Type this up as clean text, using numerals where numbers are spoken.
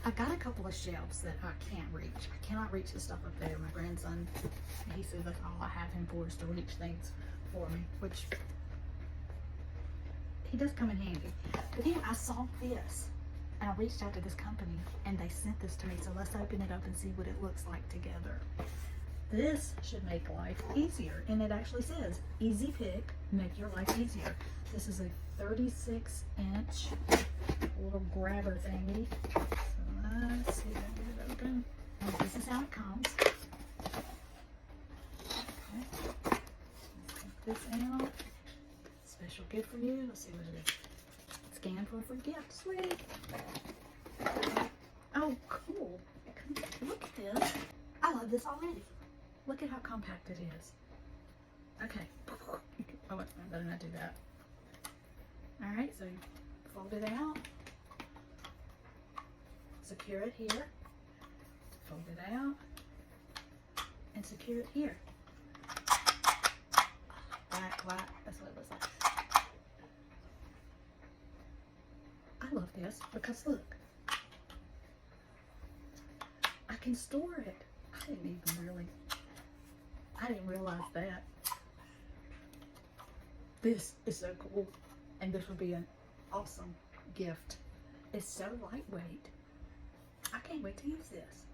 I've got a couple of shelves that I can't reach. I cannot reach the stuff up there. My grandson, he says that's all I have him for, is to reach things for me, which he does come in handy. But anyway, I saw this and I reached out to this company and they sent this to me. So let's open it up and see what it looks like together. This should make life easier. And it actually says, easy pick, make your life easier. This is a 36-inch little grabber thingy. So let's see if I can get it open. And this is how it comes. Okay. Let's take this out. Special gift for you. Let's see what it is. Scan for a free gift. Sweet. Oh, cool. Look at this. I love this already. Look at how compact it is. Okay. Oh, wait, I better not do that. Alright, so you fold it out. Secure it here. Fold it out. And secure it here. Black. That's what it looks like. I love this because look. I can store it. I didn't realize that. This is so cool. And this would be an awesome gift. It's so lightweight. I can't wait to use this.